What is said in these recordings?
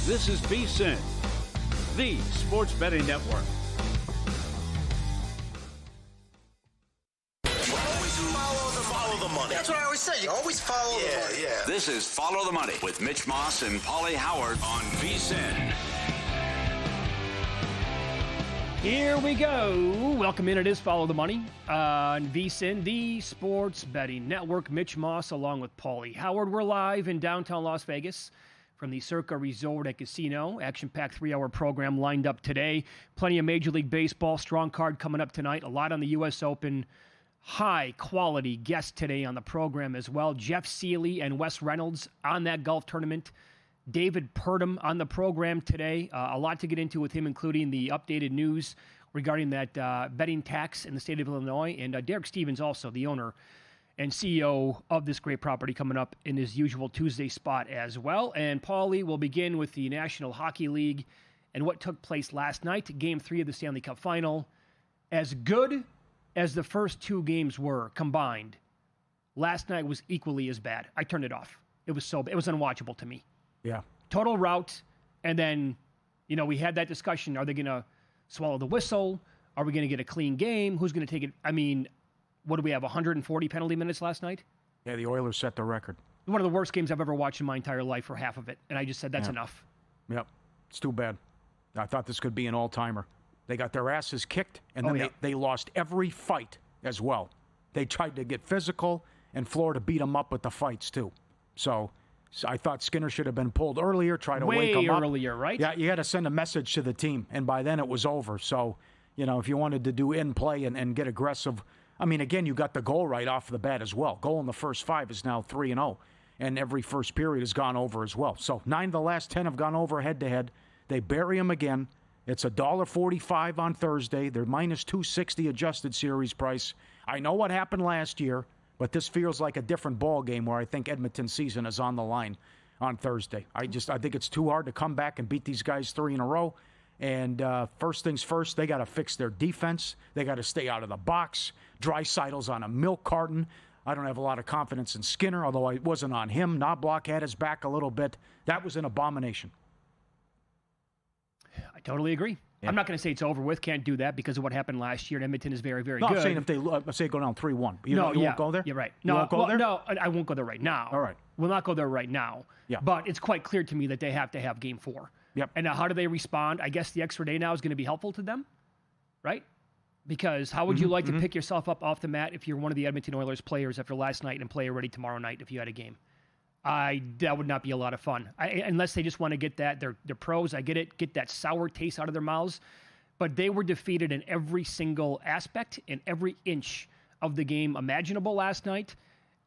This is VSiN, the sports betting network. Follow the money. That's what I always say. You always follow the money. Yeah. This is Follow the Money with Mitch Moss and Paulie Howard on VSiN. Here we go. Welcome in. It is Follow the Money on VSiN, the sports betting network. Mitch Moss along with Paulie Howard. We're live in downtown Las Vegas from the Circa Resort and Casino. Action-packed 3-hour program lined up today. Plenty of Major League Baseball. Strong card coming up tonight. A lot on the U.S. Open. High-quality guests today on the program as well. Jeff Seeley and Wes Reynolds on that golf tournament. David Purdom on the program today. A lot to get into with him, including the updated news regarding that betting tax in the state of Illinois. And Derek Stevens, also the owner and CEO of this great property, coming up in his usual Tuesday spot as well. And Paulie will begin with the National Hockey League and what took place last night. Game 3 of the Stanley Cup Final. As good as the first two games were combined, last night was equally as bad. I turned it off. It was unwatchable to me. Yeah. Total rout. And then, we had that discussion. Are they going to swallow the whistle? Are we going to get a clean game? Who's going to take it? I mean, what do we have, 140 penalty minutes last night? Yeah, the Oilers set the record. One of the worst games I've ever watched in my entire life, for half of it. And I just said, that's enough. Yep. It's too bad. I thought this could be an all-timer. They got their asses kicked, and then they lost every fight as well. They tried to get physical, and Florida beat them up with the fights, too. So I thought Skinner should have been pulled earlier, try to wake them up. Way earlier, right? Yeah, you had to send a message to the team, and by then it was over. So, if you wanted to do in-play and get aggressive, I mean, again, you got the goal right off the bat as well. Goal in the first 5 is now 3-0, and every first period has gone over as well. So 9 of the last 10 have gone over head-to-head. They bury them again. It's $1.45 on Thursday. They're minus 260 adjusted series price. I know what happened last year, but this feels like a different ball game where I think Edmonton's season is on the line on Thursday. I think it's too hard to come back and beat these guys 3 in a row. And first things first, they got to fix their defense. They got to stay out of the box. Dreisaitl's on a milk carton. I don't have a lot of confidence in Skinner, although it wasn't on him. Knoblauch had his back a little bit. That was an abomination. I totally agree. Yeah. I'm not going to say it's over with. Can't do that because of what happened last year. And Edmonton is very, very good. I'm saying if they say go down 3-1. You won't go there? You're right. You won't go there? No, I won't go there right now. All right. We'll not go there right now. Yeah. But it's quite clear to me that they have to have game 4. Yep. And now how do they respond? I guess the extra day now is going to be helpful to them, right? Because how would you like to pick yourself up off the mat if you're one of the Edmonton Oilers players after last night and play already tomorrow night if you had a game? That would not be a lot of fun. Unless they just want to get that. They're pros. I get it. Get that sour taste out of their mouths. But they were defeated in every single aspect, in every inch of the game imaginable last night.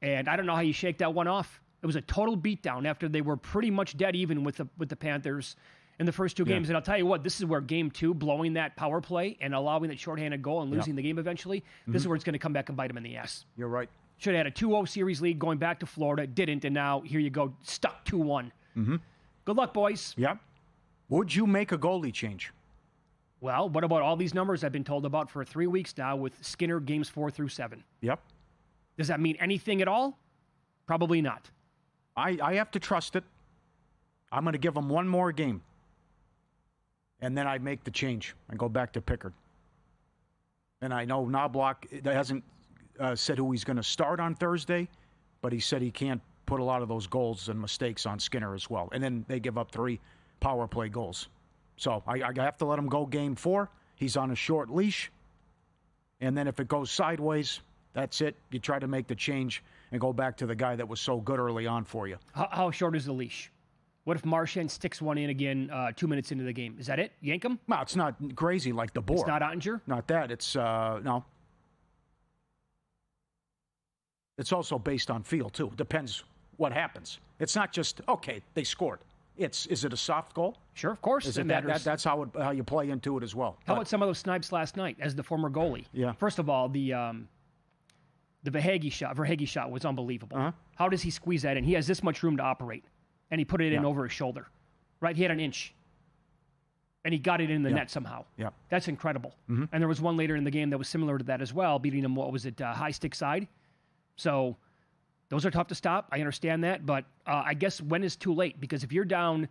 And I don't know how you shake that one off. It was a total beatdown after they were pretty much dead even with the Panthers in the first 2 games. And I'll tell you what, this is where game 2, blowing that power play and allowing that shorthanded goal and losing the game eventually, this is where it's going to come back and bite them in the ass. You're right. Should have had a 2-0 series lead going back to Florida. Didn't, and now here you go, stuck 2-1. Good luck, boys. Yep. Would you make a goalie change? Well, what about all these numbers I've been told about for 3 weeks now with Skinner games 4 through 7? Yep. Does that mean anything at all? Probably not. I have to trust it. I'm going to give him one more game. And then I make the change and go back to Pickard. And I know Knoblauch hasn't said who he's going to start on Thursday, but he said he can't put a lot of those goals and mistakes on Skinner as well. And then they give up 3 power play goals. So I have to let him go game 4. He's on a short leash. And then if it goes sideways, that's it. You try to make the change and go back to the guy that was so good early on for you. How short is the leash? What if Marchand sticks one in again 2 minutes into the game? Is that it? Yank him? No, it's not crazy like the board. It's not Ottinger? Not that. It's, no. It's also based on feel, too. Depends what happens. It's not just, okay, they scored. Is it a soft goal? Sure, of course. Is it that's how you play into it as well. How about some of those snipes last night as the former goalie? Yeah. First of all, the Verhaeghe shot was unbelievable. Uh-huh. How does he squeeze that in? He has this much room to operate, and he put it in over his shoulder, right? He had an inch, and he got it in the net somehow. Yeah. That's incredible. Mm-hmm. And there was one later in the game that was similar to that as well, beating him, high stick side. So those are tough to stop. I understand that, but I guess when is too late? Because if you're down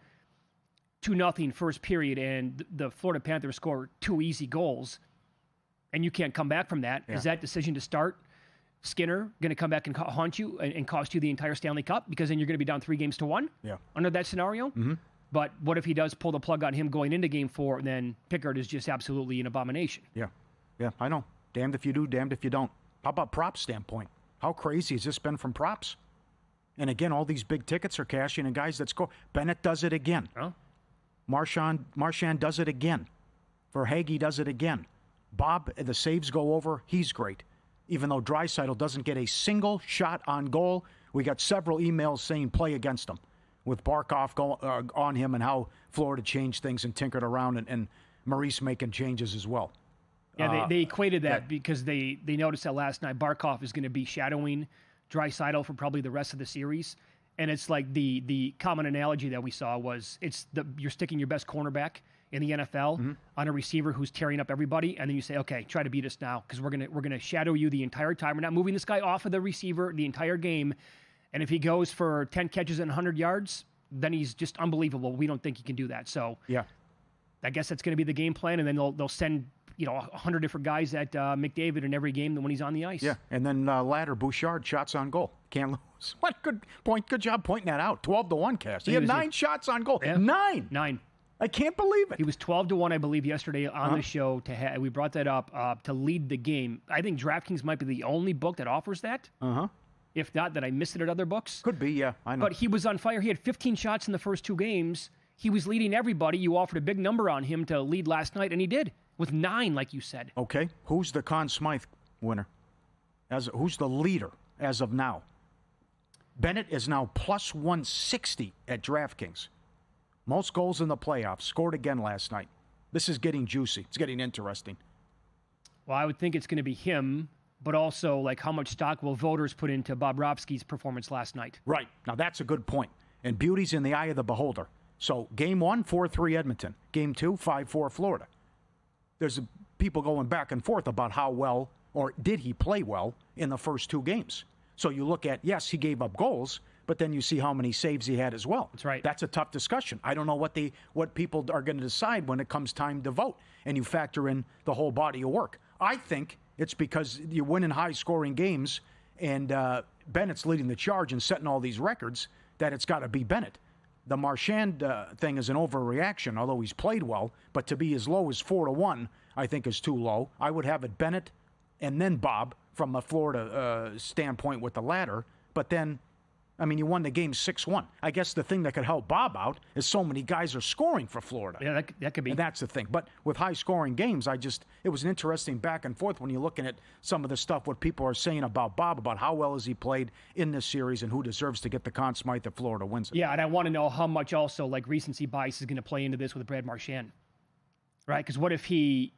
2-0 first period and the Florida Panthers score 2 easy goals and you can't come back from that, is that decision to start Skinner going to come back and haunt you and cost you the entire Stanley Cup because then you're going to be down 3-1 under that scenario? Mm-hmm. But what if he does pull the plug on him going into Game 4, and then Pickard is just absolutely an abomination? Yeah, I know. Damned if you do, damned if you don't. How about props standpoint? How crazy has this been from props? And again, all these big tickets are cashing, and guys that score. Bennett does it again. Huh? Marchand does it again. Verhaeghe does it again. Bob, the saves go over. He's great. Even though Draisaitl doesn't get a single shot on goal, we got several emails saying play against him, with Barkov on him and how Florida changed things and tinkered around, and Maurice making changes as well. Yeah, they equated that because they noticed that last night Barkov is going to be shadowing Draisaitl for probably the rest of the series. And it's like the common analogy that we saw was you're sticking your best cornerback in the NFL on a receiver who's tearing up everybody, and then you say, okay, try to beat us now because we're gonna shadow you the entire time. We're not moving this guy off of the receiver the entire game. And if he goes for 10 catches and 100 yards, then he's just unbelievable. We don't think he can do that. So I guess that's going to be the game plan, and then they'll send 100 different guys at McDavid in every game when he's on the ice. Yeah, and then ladder Bouchard shots on goal. Can't lose. What good point? Good job pointing that out. 12-1 cast. He had 9 shots on goal. Yeah. 9. I can't believe it. He was 12-1, I believe, yesterday on the show. We brought that up to lead the game. I think DraftKings might be the only book that offers that. If not, that I missed it at other books. Could be, yeah. I know. But he was on fire. He had 15 shots in the first 2 games. He was leading everybody. You offered a big number on him to lead last night, and he did with 9, like you said. Okay. Who's the Conn Smythe winner? Who's the leader as of now? Bennett is now plus 160 at DraftKings. Most goals in the playoffs. Scored again last night. This is getting juicy. It's getting interesting. Well, I would think it's going to be him, but also like how much stock will voters put into Bobrovsky's performance last night? Right. Now, that's a good point. And beauty's in the eye of the beholder. So, Game 1, 4-3 Edmonton. Game 2, 5-4 Florida. There's people going back and forth about how well, or did he play well in the first 2 games. So you look at, yes, he gave up goals, but then you see how many saves he had as well. That's right. That's a tough discussion. I don't know what people are going to decide when it comes time to vote, and you factor in the whole body of work. I think it's because you're winning high-scoring games, and Bennett's leading the charge and setting all these records, that it's got to be Bennett. The Marchand thing is an overreaction, although he's played well, but to be as low as 4-1, I think is too low. I would have it Bennett and then Bob from a Florida standpoint with the ladder, but then, I mean, you won the game 6-1. I guess the thing that could help Bob out is so many guys are scoring for Florida. Yeah, that could be. And that's the thing. But with high-scoring games, it was an interesting back and forth when you're looking at some of the stuff, what people are saying about Bob, about how well has he played in this series and who deserves to get the Conn Smythe if Florida wins it. Yeah, and I want to know how much also, like, recency bias is going to play into this with Brad Marchand, right? Because what if he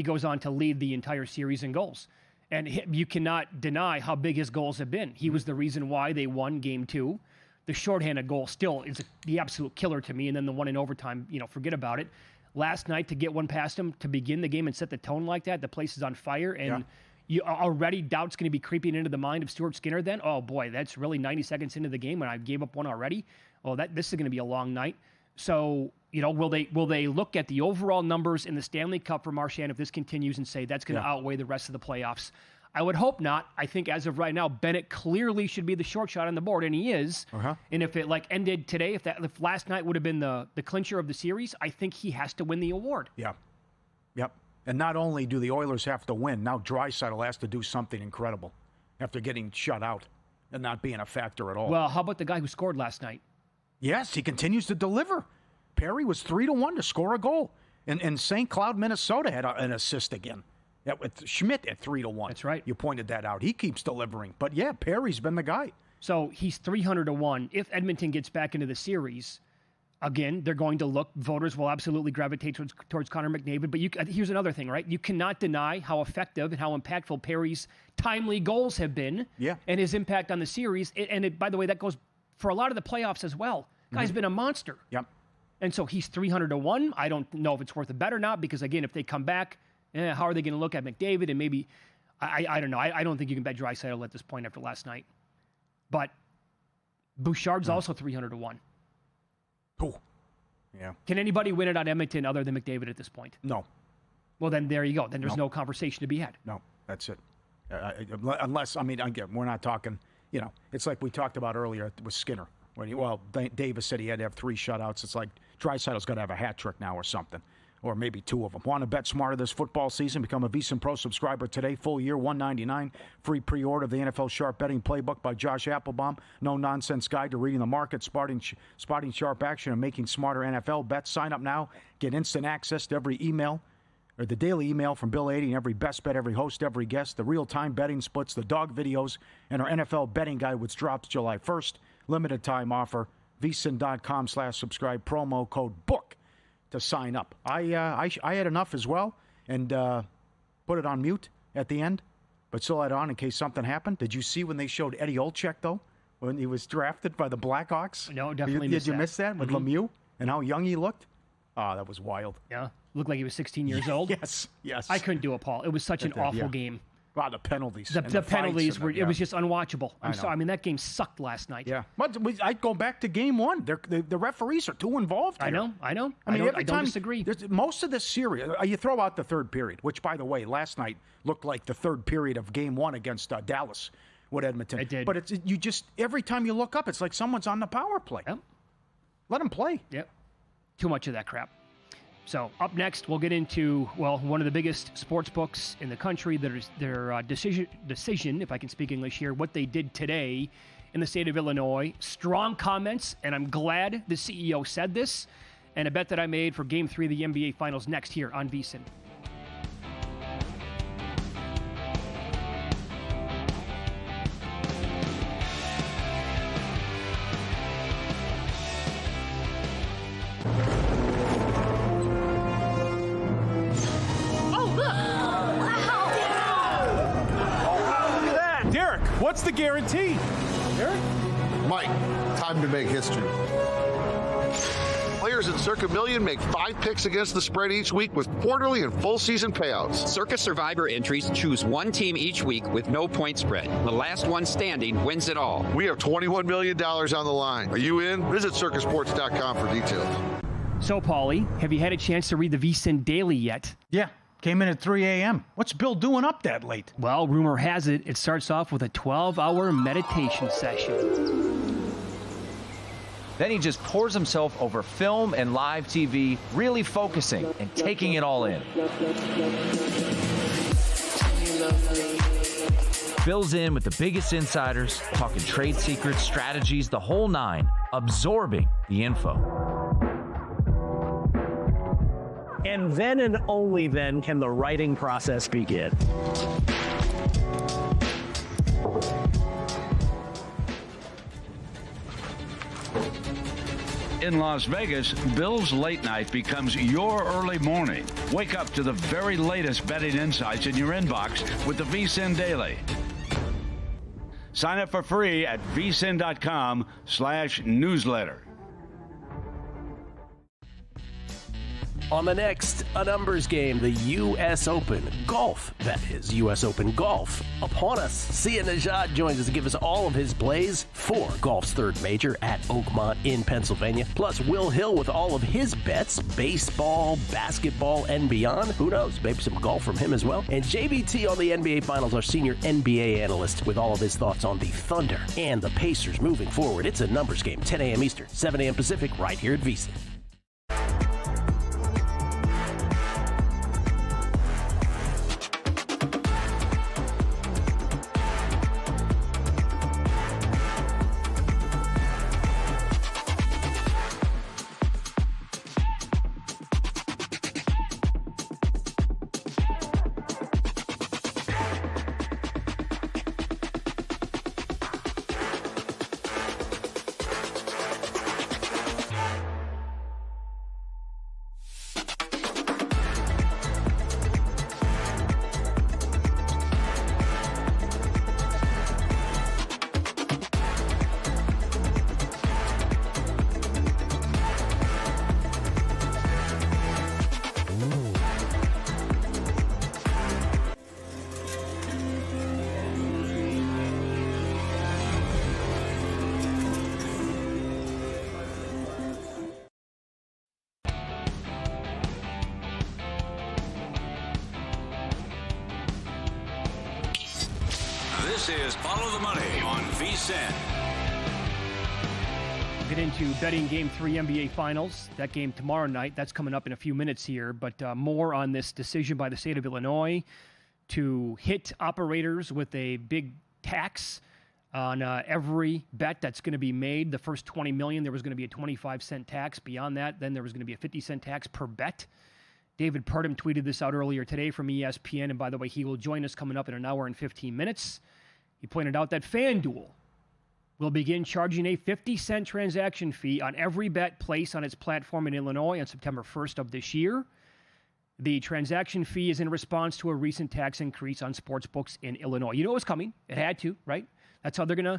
goes on to lead the entire series in goals? And you cannot deny how big his goals have been. He was the reason why they won Game 2. The shorthanded goal still is the absolute killer to me. And then the one in overtime, forget about it. Last night, to get one past him to begin the game and set the tone like that, the place is on fire. And you already doubt's going to be creeping into the mind of Stuart Skinner then. Oh, boy, that's really 90 seconds into the game when I gave up one already. Oh, this is going to be a long night. So, will they look at the overall numbers in the Stanley Cup for Marchand if this continues and say that's going to outweigh the rest of the playoffs? I would hope not. I think as of right now, Bennett clearly should be the short shot on the board, and he is. And if it ended today, if last night would have been the clincher of the series, I think he has to win the award. Yeah. Yep. And not only do the Oilers have to win, now Draisaitl has to do something incredible after getting shut out and not being a factor at all. Well, how about the guy who scored last night? Yes, he continues to deliver. Perry was 3-1 to score a goal. And St. Cloud, Minnesota had an assist again. With Schmidt at 3-1. That's right. You pointed that out. He keeps delivering. But yeah, Perry's been the guy. So he's 300-1. If Edmonton gets back into the series, again, they're going to look. Voters will absolutely gravitate towards Connor McDavid. But here's another thing, right? You cannot deny how effective and how impactful Perry's timely goals have been. Yeah. And his impact on the series. By the way, that goes for a lot of the playoffs as well. Guy's been a monster. Yep. And so he's 300-1. I don't know if it's worth a bet or not because, again, if they come back, how are they going to look at McDavid? And maybe, I don't know. I don't think you can bet Draisaitl at this point after last night. But Bouchard's also 300-1. Who? Yeah. Can anybody win it on Edmonton other than McDavid at this point? No. Well, then there you go. Then there's no conversation to be had. No, that's it. Unless, again, we're not talking, it's like we talked about earlier with Skinner. Davis said he had to have 3 shutouts. It's like Draisaitl's got to have a hat trick now or something, or maybe 2 of them. Want to bet smarter this football season? Become a VSiN Pro subscriber today. Full year, $199. Free pre-order of the NFL Sharp Betting Playbook by Josh Applebaum. No-nonsense guide to reading the market, spotting sharp action, and making smarter NFL bets. Sign up now. Get instant access to every email, or the daily email from Bill 80 and every best bet, every host, every guest, the real-time betting splits, the dog videos, and our NFL betting guide, which drops July 1st. Limited time offer. VSiN.com/subscribe. Promo code BOOK to sign up. I had enough as well, and put it on mute at the end, but still had it on in case something happened. Did you see when they showed Eddie Olczyk, though, when he was drafted by the Blackhawks? No, definitely Did you miss that with Lemieux and how young he looked? Oh, that was wild. Yeah, looked like he was 16 years old. Yes. I couldn't do it, Paul. It was such an awful game. Wow, the penalties. The penalties were, it was just unwatchable. I'm sorry. I mean, that game sucked last night. Yeah. But I go back to game 1. The referees are too involved here. I know. I don't disagree. Most of this series, you throw out the third period, which, by the way, last night looked like the third period of game 1 against Dallas with Edmonton. It did. But every time you look up, it's like someone's on the power play. Yep. Let them play. Yep. Too much of that crap. So up next, we'll get into, one of the biggest sports books in the country. Their decision, if I can speak English here, what they did today in the state of Illinois. Strong comments, and I'm glad the CEO said this, and a bet that I made for Game 3 of the NBA Finals next here on VSiN. What's the guarantee? Eric? Mike, time to make history. Players in Circa Million make 5 picks against the spread each week with quarterly and full season payouts. Circa Survivor entries choose one team each week with no point spread. The last one standing wins it all. We have $21 million on the line. Are you in? Visit circasports.com for details. So, Paulie, have you had a chance to read the VSiN Daily yet? Yeah. Came in at 3 a.m. What's Bill doing up that late? Well, rumor has it starts off with a 12-hour meditation session. Then he just pours himself over film and live TV, really focusing and taking it all in. Bill's in with the biggest insiders, talking trade secrets, strategies, the whole 9, absorbing the info. And then and only then can the writing process begin. In Las Vegas, Bill's late night becomes your early morning. Wake up to the very latest betting insights in your inbox with the VSiN Daily. Sign up for free at vsin.com/newsletter. On the next, a numbers game, the U.S. Open Golf. That is U.S. Open Golf upon us. Sia Nejad joins us to give us all of his plays for golf's third major at Oakmont in Pennsylvania. Plus, Will Hill with all of his bets, baseball, basketball, and beyond. Who knows? Maybe some golf from him as well. And JBT on the NBA Finals, our senior NBA analyst, with all of his thoughts on the Thunder and the Pacers moving forward. It's a numbers game, 10 a.m. Eastern, 7 a.m. Pacific, right here at VSiN. This is Follow the Money on VSiN. Get into betting Game 3 NBA Finals. That game tomorrow night. That's coming up in a few minutes here. But more on this decision by the state of Illinois to hit operators with a big tax on every bet that's going to be made. The first $20 million, there was going to be a 25-cent tax. Beyond that, then there was going to be a 50-cent tax per bet. David Purdom tweeted this out earlier today from ESPN. And by the way, he will join us coming up in an hour and 15 minutes. He pointed out that FanDuel will begin charging a 50-cent transaction fee on every bet placed on its platform in Illinois on September 1st of this year. The transaction fee is in response to a recent tax increase on sportsbooks in Illinois. You know it was coming. It had to, right? That's how they're going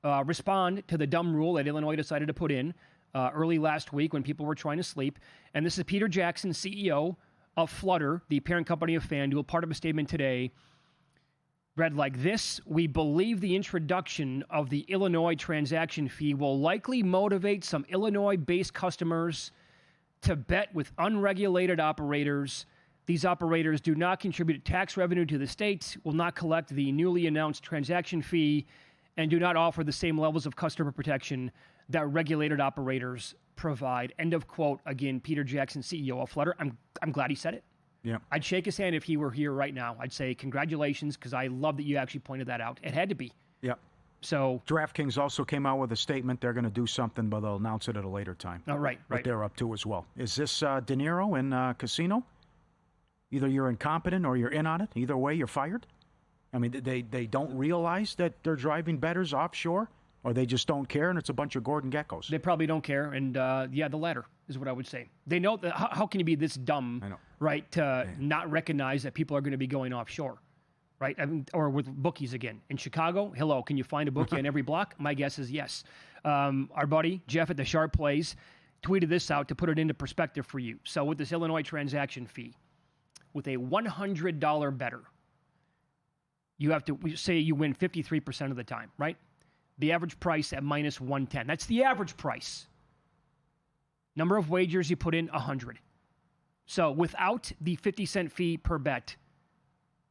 to respond to the dumb rule that Illinois decided to put in early last week when people were trying to sleep. And this is Peter Jackson, CEO of Flutter, the parent company of FanDuel. Part of a statement today read like this: we believe the introduction of the Illinois transaction fee will likely motivate some Illinois-based customers to bet with unregulated operators. These operators do not contribute tax revenue to the state, will not collect the newly announced transaction fee, and do not offer the same levels of customer protection that regulated operators provide. End of quote. Again, Peter Jackson, CEO of Flutter. I'm glad he said it. Yeah. I'd shake his hand if he were here right now. I'd say congratulations, because I love that you actually pointed that out. It had to be. Yeah. So DraftKings also came out with a statement. They're going to do something, but they'll announce it at a later time. Oh, right. What they're up to as well. Is this De Niro in casino? Either you're incompetent or you're in on it. Either way, you're fired. I mean, they don't realize that they're driving bettors offshore, or they just don't care, and it's a bunch of Gordon Geckos. They probably don't care, and the latter is what I would say. They know that. How can you be this dumb, right, to not recognize that people are going to be going offshore, right? I mean, or with bookies again. In Chicago, hello, can you find a bookie on every block? My guess is yes. Our buddy, Jeff at the Sharp Plays, tweeted this out to put it into perspective for you. So with this Illinois transaction fee, with a $100 better, you have to say you win 53% of the time, right? The average price at minus 110. That's the average price. Number of wagers you put in, 100. So without the 50-cent fee per bet,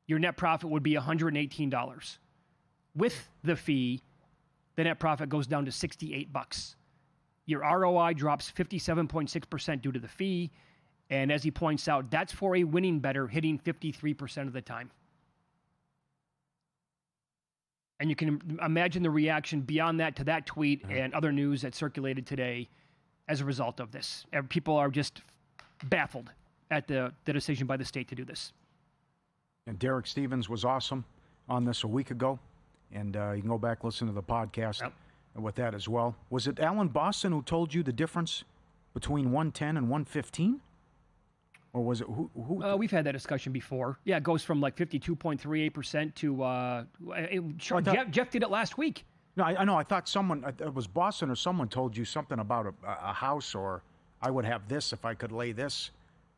your net profit would be $118. With the fee, the net profit goes down to $68. Your ROI drops 57.6% due to the fee. And as he points out, that's for a winning bettor hitting 53% of the time. And you can imagine the reaction beyond that to that tweet and other news that circulated today as a result of this. People are just baffled at the decision by the state to do this. And Derek Stevens was awesome on this a week ago. And you can go back, listen to the podcast with that as well. Was it Alan Boston who told you the difference between 110 and 115? Or was it who? We've had that discussion before. Yeah, it goes from like 52.38% to Jeff did it last week. No, I know. I thought it was Boston or someone told you something about a house, or I would have this if I could lay this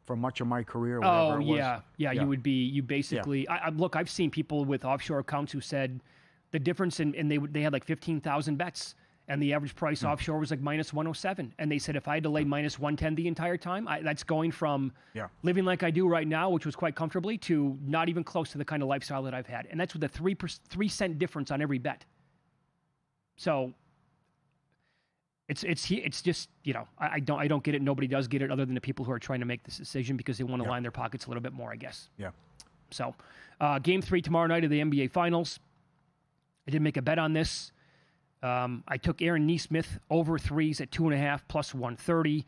for much of my career. Oh, yeah. You would be. You basically. Yeah. Look, I've seen people with offshore accounts who said the difference in they had like 15,000 bets. And the average price offshore was like minus 107. And they said if I had to lay minus 110 the entire time, that's going from living like I do right now, which was quite comfortably, to not even close to the kind of lifestyle that I've had. And that's with a 3% difference on every bet. So it's just, I don't get it. Nobody does get it other than the people who are trying to make this decision because they want to line their pockets a little bit more, I guess. Yeah. So Game 3 tomorrow night of the NBA Finals. I did make a bet on this. I took Aaron Nesmith over threes at 2.5 plus 130.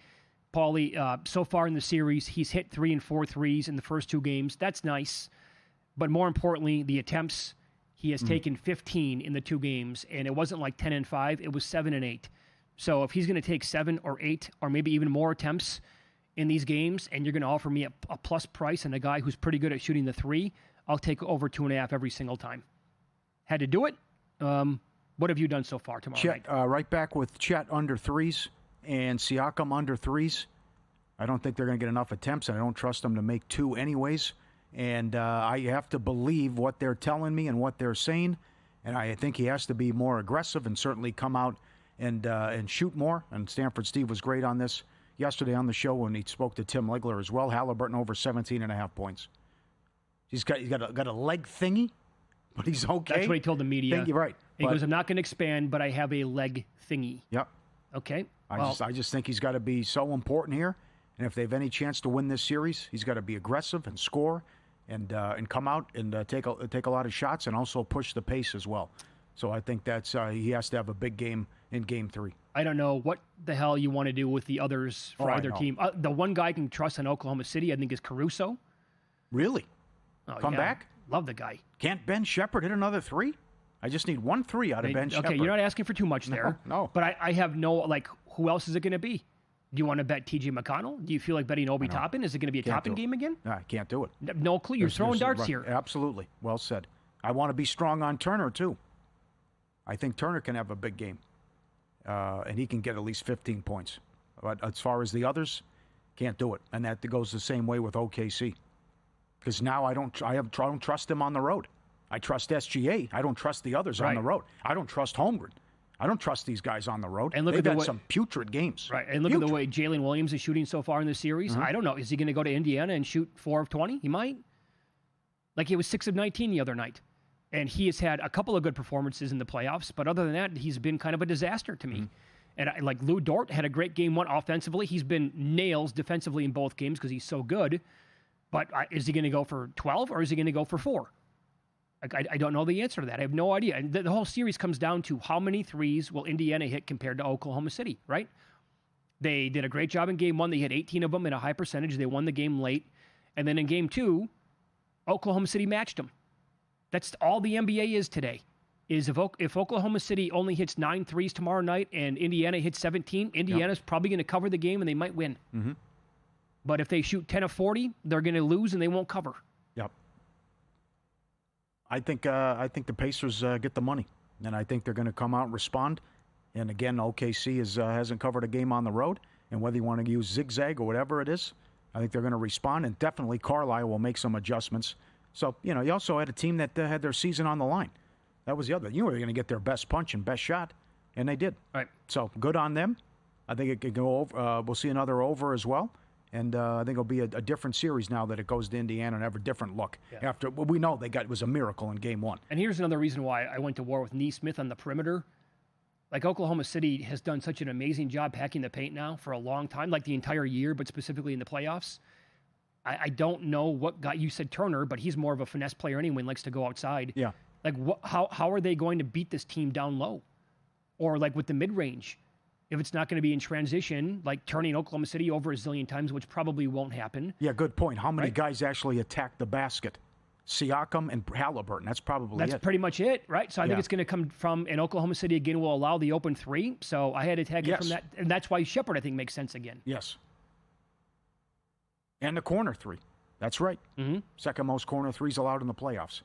Paulie, so far in the series, he's hit 3 and 4 threes in the first two games. That's nice. But more importantly, the attempts, he has taken 15 in the two games, and it wasn't like 10 and 5. It was 7 and 8. So if he's going to take 7 or 8 or maybe even more attempts in these games, and you're going to offer me a plus price and a guy who's pretty good at shooting the three, I'll take over 2.5 every single time. Had to do it. What have you done so far tomorrow night? Right back with Chet under threes and Siakam under threes. I don't think they're going to get enough attempts, and I don't trust them to make 2 anyways. And I have to believe what they're telling me and what they're saying. And I think he has to be more aggressive and certainly come out and shoot more. And Stanford Steve was great on this yesterday on the show when he spoke to Tim Legler as well. Halliburton over 17.5 points. He's got a leg thingy. but he's okay. That's what he told the media. You're right. He goes, I'm not going to expand, but I have a leg thingy. Yep. Okay. I just think he's got to be so important here. And if they have any chance to win this series, he's got to be aggressive and score and come out and take a lot of shots and also push the pace as well. So I think that's he has to have a big game in Game 3. I don't know what the hell you want to do with the others for either team. The one guy I can trust in Oklahoma City, I think, is Caruso. Really? Come yeah. back? Love the guy. Can't Ben Shepherd hit another 3? I just need 1 3 out of Ben Shepherd. Okay, you're not asking for too much there. No. But I have no, who else is it going to be? Do you want to bet T.J. McConnell? Do you feel like betting Obi Toppin? Is it going to be a Toppin game again? No, I can't do it. No clue. You're throwing darts here. Absolutely. Well said. I want to be strong on Turner, too. I think Turner can have a big game. And he can get at least 15 points. But as far as the others, can't do it. And that goes the same way with OKC. Because now I don't trust them on the road. I trust SGA. I don't trust the others on the road. I don't trust Holmgren. I don't trust these guys on the road. And They've had some putrid games. Right. And look at the way Jalen Williams is shooting so far in this series. I don't know. Is he going to go to Indiana and shoot 4 of 20? He might. He was 6 of 19 the other night. And he has had a couple of good performances in the playoffs. But other than that, he's been kind of a disaster to me. And Lou Dort had a great game 1 offensively. He's been nails defensively in both games because he's so good. But is he going to go for 12 or is he going to go for 4? I don't know the answer to that. I have no idea. And the whole series comes down to how many threes will Indiana hit compared to Oklahoma City, right? They did a great job in Game 1. They hit 18 of them in a high percentage. They won the game late. And then in Game 2, Oklahoma City matched them. That's all the NBA is today. Is if Oklahoma City only hits 9 threes tomorrow night and Indiana hits 17, Indiana's probably going to cover the game and they might win. Mm-hmm. But if they shoot 10 of 40, they're going to lose and they won't cover. Yep. I think the Pacers get the money, and I think they're going to come out and respond. And again, OKC hasn't covered a game on the road, and whether you want to use zigzag or whatever it is, I think they're going to respond, and definitely Carlisle will make some adjustments. So, you also had a team that had their season on the line. That was the other. You were going to get their best punch and best shot, and they did. Right. So good on them. I think it could go over. We'll see another over as well. And I think it'll be a different series now that it goes to Indiana and have a different look. Yeah. After we know it was a miracle in Game 1. And here's another reason why I went to war with Neesmith on the perimeter. Oklahoma City has done such an amazing job packing the paint now for a long time, the entire year, but specifically in the playoffs. I don't know what guy you said Turner, but he's more of a finesse player anyway and likes to go outside. Yeah. How are they going to beat this team down low, or with the mid range? If it's not going to be in transition, turning Oklahoma City over a zillion times, which probably won't happen. Yeah, good point. How many guys actually attack the basket? Siakam and Halliburton. That's probably it. That's pretty much it, right? So I think it's going to come from, and Oklahoma City again will allow the open 3. So I had to tag it from that. And that's why Shepherd, I think, makes sense again. Yes. And the corner 3. That's right. Mm-hmm. Second most corner 3s allowed in the playoffs.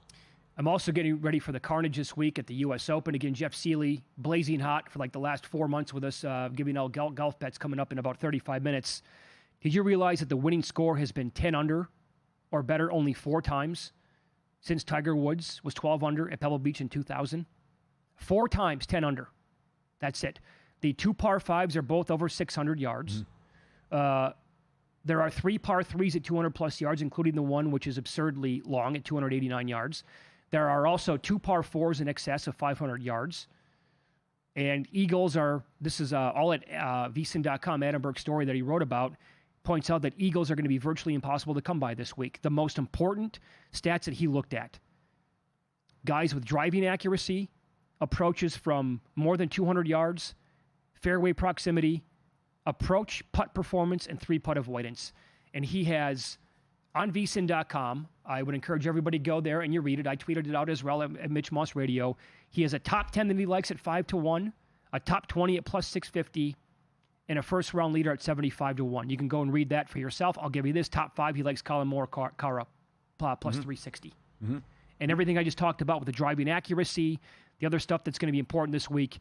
I'm also getting ready for the carnage this week at the U.S. Open. Again, Jeff Seeley, blazing hot for the last 4 months with us, giving out golf bets coming up in about 35 minutes. Did you realize that the winning score has been 10 under or better only 4 times since Tiger Woods was 12 under at Pebble Beach in 2000? 4 times 10 under. That's it. The 2 par 5s are both over 600 yards. There are 3 par 3s at 200-plus yards, including the one which is absurdly long at 289 yards. There are also 2 par 4s in excess of 500 yards. And Eagles this is all at VSiN.com, Adam Burke's story that he wrote about, points out that Eagles are going to be virtually impossible to come by this week. The most important stats that he looked at: guys with driving accuracy, approaches from more than 200 yards, fairway proximity, approach, putt performance, and 3-putt avoidance. And he has, on VSiN.com, I would encourage everybody to go there and you read it. I tweeted it out as well at Mitch Moss Radio. He has a top 10 that he likes at 5-1, a top 20 at plus 650, and a first-round leader at 75-1. You can go and read that for yourself. I'll give you this. Top 5, he likes Colin Morikawa, plus 360. Mm-hmm. And everything I just talked about with the driving accuracy, the other stuff that's going to be important this week,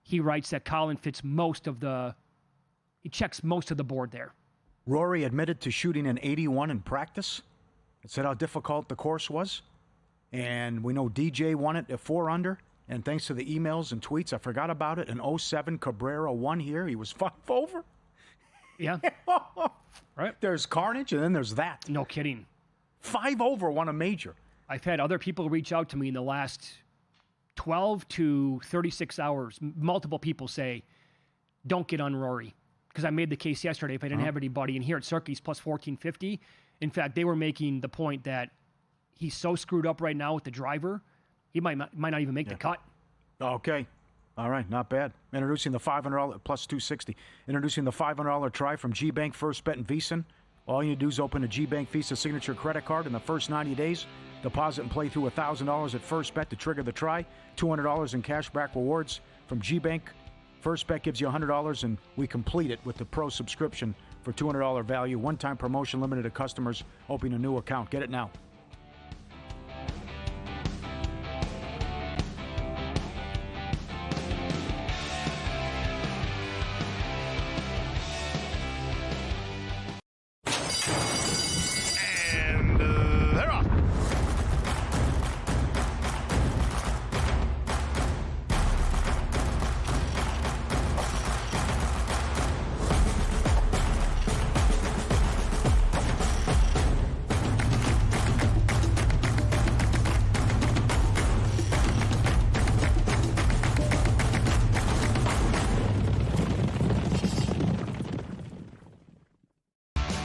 he writes that Colin fits he checks most of the board there. Rory admitted to shooting an 81 in practice. It said how difficult the course was. And we know DJ won it at 4 under. And thanks to the emails and tweets, I forgot about it. In 07, Cabrera won here. He was 5 over. Yeah. Right. There's carnage, and then there's that. No kidding. 5 over won a major. I've had other people reach out to me in the last 12 to 36 hours. Multiple people say, don't get on Rory. Because I made the case yesterday if I didn't have anybody. And here at Circa, he's plus 1450. In fact, they were making the point that he's so screwed up right now with the driver, he might not even make the cut. Okay. All right, not bad. Introducing the $500 plus 260. Introducing the $500 try from GBank First Bet and VSiN. All you do is open a GBank Visa Signature credit card in the first 90 days. Deposit and play through $1,000 at First Bet to trigger the try. $200 in cashback rewards from GBank. First Bet gives you $100, and we complete it with the Pro subscription for $200 value. One-time promotion limited to customers opening a new account. Get it now.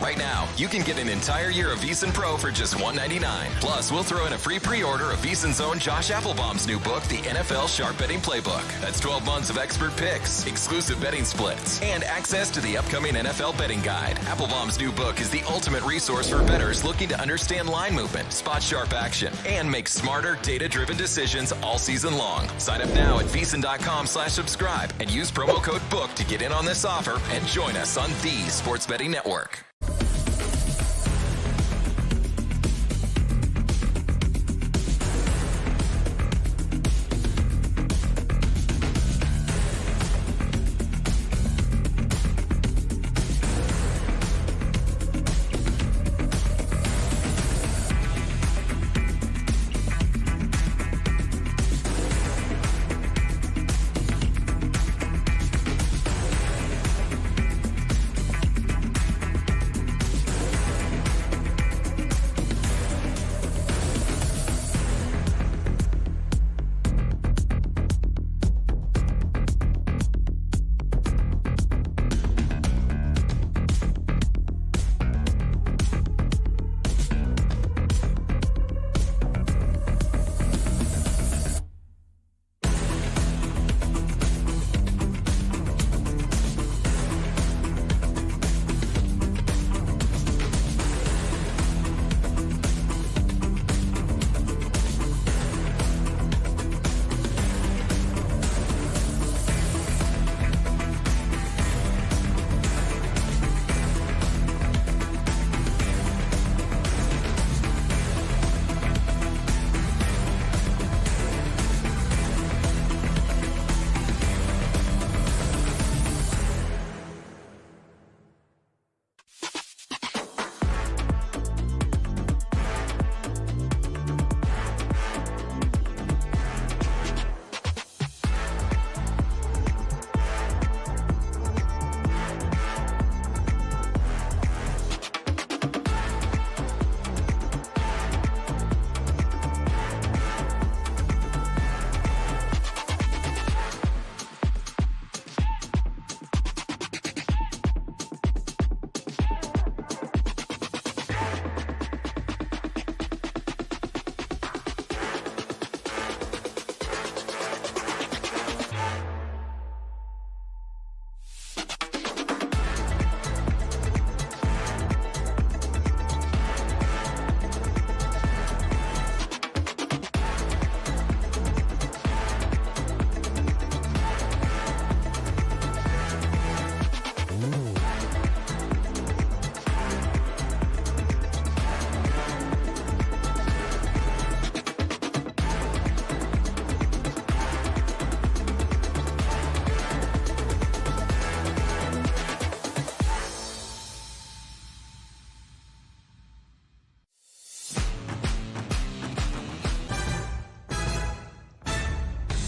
Right now, you can get an entire year of VSiN Pro for just $1.99. Plus, we'll throw in a free pre-order of VSiN's own Josh Applebaum's new book, The NFL Sharp Betting Playbook. That's 12 months of expert picks, exclusive betting splits, and access to the upcoming NFL betting guide. Applebaum's new book is the ultimate resource for bettors looking to understand line movement, spot sharp action, and make smarter, data-driven decisions all season long. Sign up now at VSiN.com/subscribe and use promo code BOOK to get in on this offer and join us on the Sports Betting Network.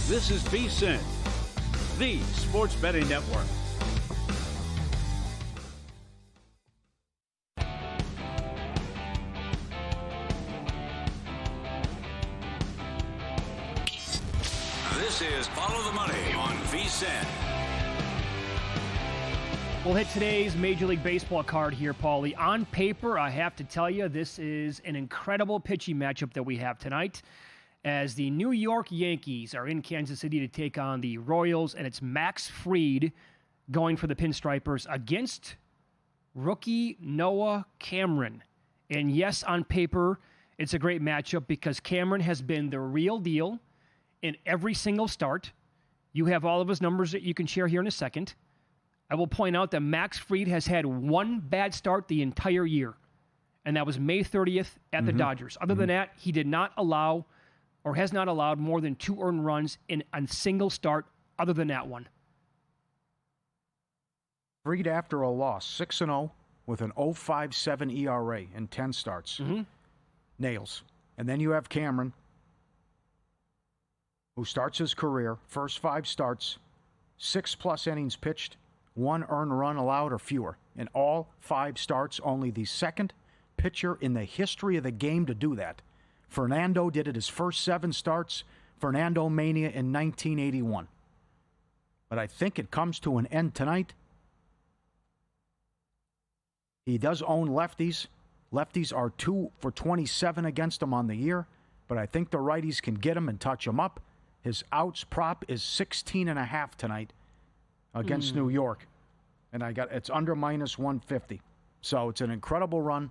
This is VSiN, the Sports Betting Network. This is Follow the Money on VSiN. We'll hit today's Major League Baseball card here, Paulie. On paper, I have to tell you, this is an incredible pitching matchup that we have tonight, as the New York Yankees are in Kansas City to take on the Royals, and it's Max Fried going for the Pinstripers against rookie Noah Cameron. And yes, on paper, it's a great matchup because Cameron has been the real deal in every single start. You have all of his numbers that you can share here in a second. I will point out that Max Fried has had one bad start the entire year, and that was May 30th at the Dodgers. Other than that, he did not allow or has not allowed more than 2 earned runs in a single start other than that one. Fried after a loss, 6-0 with an 0.57 ERA in 10 starts. Nails. And then you have Cameron, who starts his career, first 5 starts, 6+ innings pitched, 1 earned run allowed or fewer. In all 5 starts, only the second pitcher in the history of the game to do that. Fernando did it his first 7 starts, Fernando Mania in 1981. But I think it comes to an end tonight. He does own lefties. Lefties are 2 for 27 against him on the year, but I think the righties can get him and touch him up. His outs prop is 16.5 tonight against New York, and it's under -150. So it's an incredible run,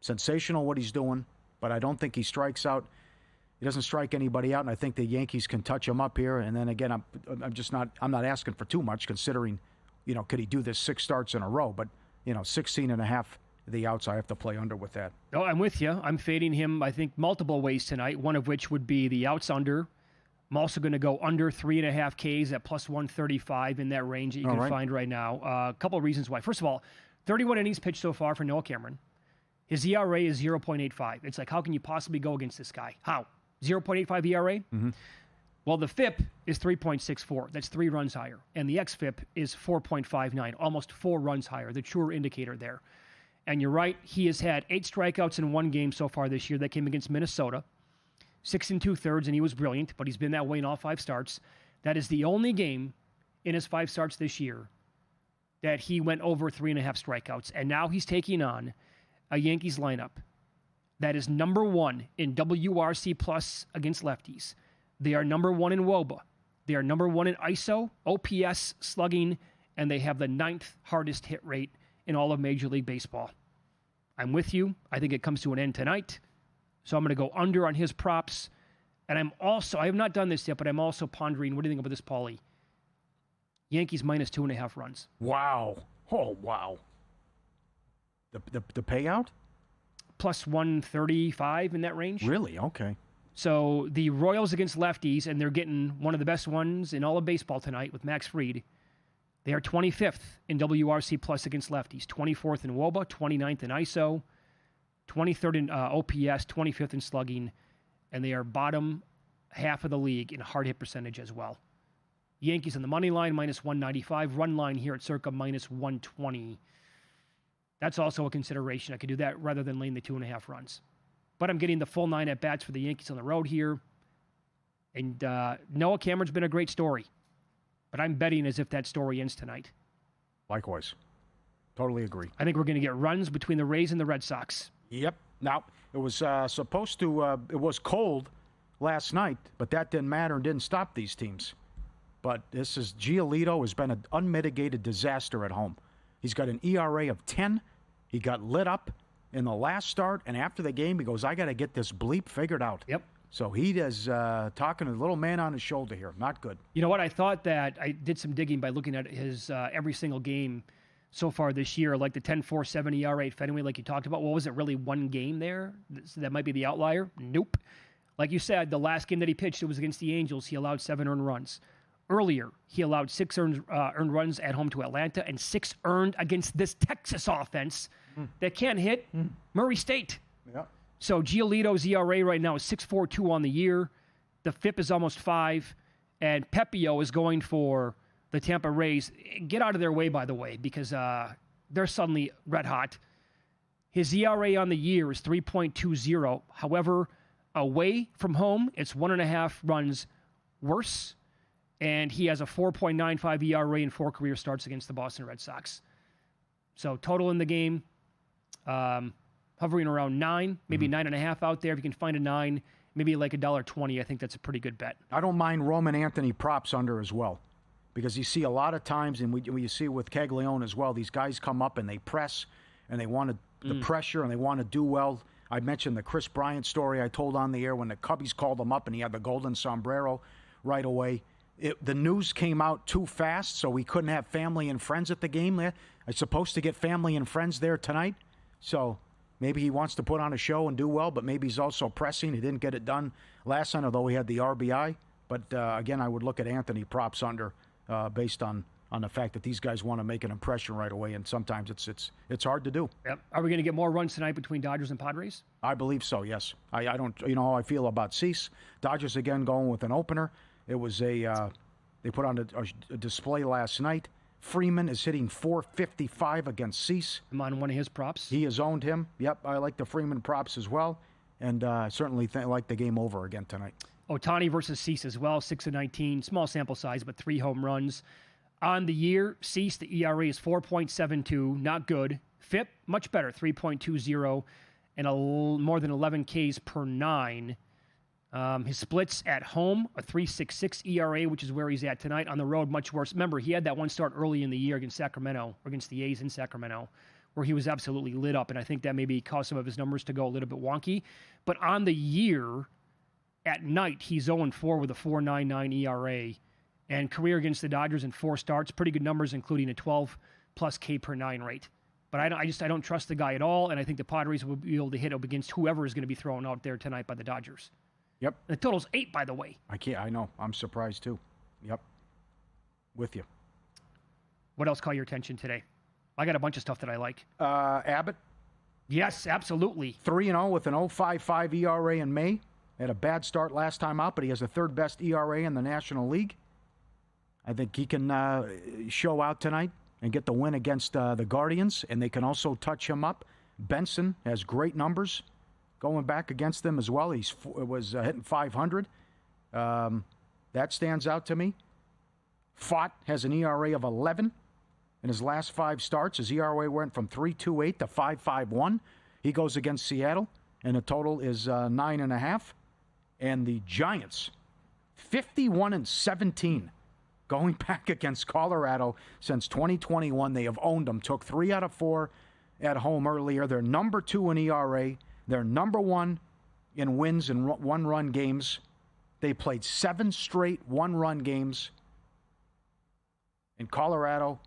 sensational what he's doing, but I don't think he strikes out. He doesn't strike anybody out, and I think the Yankees can touch him up here. And then again, I'm not asking for too much, considering, could he do this 6 starts in a row? But 16.5 the outs, I have to play under with that. Oh, I'm with you. I'm fading him, I think, multiple ways tonight, one of which would be the outs under. I'm also going to go under 3.5 Ks at +135 in that range that you can find right now. A couple of reasons why. First of all, 31 innings pitched so far for Noah Cameron. His ERA is 0.85. It's like, how can you possibly go against this guy? How? 0.85 ERA? Well, the FIP is 3.64. That's 3 runs higher. And the XFIP is 4.59, almost 4 runs higher, the truer indicator there. And you're right, he has had 8 strikeouts in 1 game so far this year. That came against Minnesota. 6 2/3, and he was brilliant, but he's been that way in all 5 starts. That is the only game in his 5 starts this year that he went over 3.5 strikeouts. And now he's taking on a Yankees lineup that is number 1 in WRC plus against lefties. They are number 1 in WOBA. They are number 1 in ISO, OPS, slugging, and they have the 9th hardest hit rate in all of Major League Baseball. I'm with you. I think it comes to an end tonight. So I'm going to go under on his props. And I have not done this yet, but I'm also pondering, what do you think about this, Paulie? Yankees -2.5 runs. Wow. Oh, wow. The payout? +135 in that range. Really? Okay. So the Royals against lefties, and they're getting one of the best ones in all of baseball tonight with Max Fried. They are 25th in WRC plus against lefties, 24th in WOBA, 29th in ISO, 23rd in OPS, 25th in slugging, and they are bottom half of the league in hard hit percentage as well. Yankees on the money line, -195. Run line here at Circa, -120. That's also a consideration. I could do that rather than laying the 2.5 runs. But I'm getting the full 9 at-bats for the Yankees on the road here. And Noah Cameron's been a great story. But I'm betting as if that story ends tonight. Likewise. Totally agree. I think we're going to get runs between the Rays and the Red Sox. Yep. Now, it was supposed to, it was cold last night, but that didn't matter and didn't stop these teams. But Giolito has been an unmitigated disaster at home. He's got an ERA of 10. He got lit up in the last start, and after the game, he goes, I got to get this bleep figured out. Yep. So he is talking to the little man on his shoulder here. Not good. You know what? I thought that I did some digging by looking at his every single game so far this year, like the 10.47 ERA at Fenway, like you talked about. Well, was it really one game there? So that might be the outlier? Nope. Like you said, the last game that he pitched, it was against the Angels. He allowed 7 earned runs. Earlier, he allowed 6 earned runs at home to Atlanta and 6 earned against this Texas offense that can't hit Murray State. Yeah. So Giolito's ERA right now is 6.42 on the year. The FIP is almost 5. And Pepio is going for the Tampa Rays. Get out of their way, by the way, because they're suddenly red hot. His ERA on the year is 3.20. However, away from home, it's 1.5 runs worse, and he has a 4.95 ERA in 4 career starts against the Boston Red Sox. So total in the game, hovering around 9, maybe 9.5 out there. If you can find a 9, maybe like $1.20, I think that's a pretty good bet. I don't mind Roman Anthony props under as well, because you see a lot of times, and you see with Caglione as well, these guys come up and they press, and they want the pressure, and they want to do well. I mentioned the Chris Bryant story I told on the air when the Cubbies called him up and he had the golden sombrero right away. The news came out too fast, so we couldn't have family and friends at the game there. I'm supposed to get family and friends there tonight, so maybe he wants to put on a show and do well, but maybe he's also pressing. He didn't get it done last night, although he had the RBI. But, again, I would look at Anthony props under based on the fact that these guys want to make an impression right away, and sometimes it's hard to do. Yep. Are we going to get more runs tonight between Dodgers and Padres? I believe so, yes. I don't, you know how I feel about Cease. Dodgers, again, going with an opener. It was they put on a display last night. Freeman is hitting .455 against Cease. I'm on one of his props. He has owned him. Yep, I like the Freeman props as well, and certainly like the game over again tonight. Ohtani versus Cease as well, 6-19, small sample size, but 3 home runs. On the year, Cease, the ERA is 4.72, not good. FIP, much better, 3.20, and more than 11 Ks per 9. His splits at home, a 3.66 ERA, which is where he's at tonight. On the road, much worse. Remember, he had that one start early in the year against Sacramento, or against the A's in Sacramento, where he was absolutely lit up, and I think that maybe caused some of his numbers to go a little bit wonky. But on the year, at night, he's 0-4 with a 4.99 ERA, and career against the Dodgers in 4 starts, pretty good numbers, including a 12+ K per 9 rate. But I don't trust the guy at all, and I think the Padres will be able to hit up against whoever is going to be thrown out there tonight by the Dodgers. Yep. The total's 8, by the way. I know. I'm surprised, too. Yep. With you. What else caught your attention today? I got a bunch of stuff that I like. Abbott? Yes, absolutely. 3-0 with an 0.55 ERA in May. Had a bad start last time out, but he has the 3rd best ERA in the National League. I think he can show out tonight and get the win against the Guardians, and they can also touch him up. Benson has great numbers going back against them as well. He was hitting .500. That stands out to me. Fott has an ERA of 11 in his last 5 starts. His ERA went from 3.28 to 5.51. He goes against Seattle, and the total is 9.5. And the Giants, 51-17, going back against Colorado since 2021. They have owned them. Took 3 out of 4 at home earlier. They're number 2 in ERA. They're number 1 in wins in one-run games. They played 7 straight one-run games. In Colorado,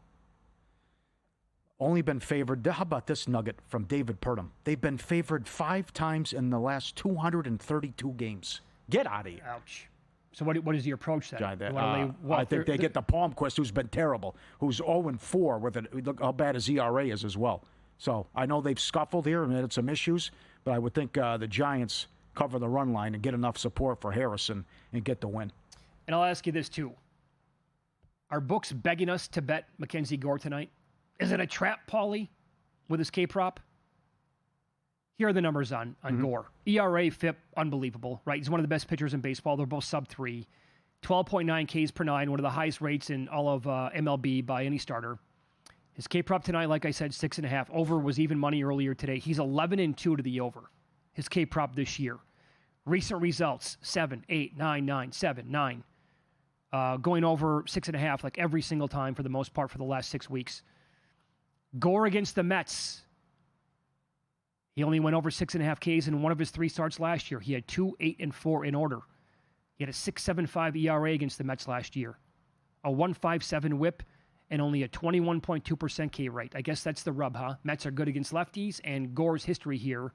only been favored. How about this nugget from David Purdom? They've been favored 5 times in the last 232 games. Get out of here. Ouch. So what is your approach then? I think they get the Palmquist, who's been terrible, who's 0-4 with it. Look how bad his ERA is as well. So I know they've scuffled here and had some issues, but I would think the Giants cover the run line and get enough support for Harrison and get the win. And I'll ask you this too. Are books begging us to bet Mackenzie Gore tonight? Is it a trap, Paulie, with his K-prop? Here are the numbers on Gore. ERA, FIP, unbelievable, right? He's one of the best pitchers in baseball. They're both sub-3. 12.9 Ks per 9, one of the highest rates in all of MLB by any starter. His K-prop tonight, like I said, 6.5. Over was even money earlier today. He's 11-2 to the over. His K-prop this year. Recent results, 7, 8, 9, 9, 7, 9. Going over 6.5 like every single time for the most part for the last 6 weeks. Gore against the Mets. He only went over 6.5 Ks in one of his 3 starts last year. He had 2, 8, and 4 in order. He had a 6.75 ERA against the Mets last year. A 1.57 whip and only a 21.2% K rate. I guess that's the rub, huh? Mets are good against lefties, and Gore's history here,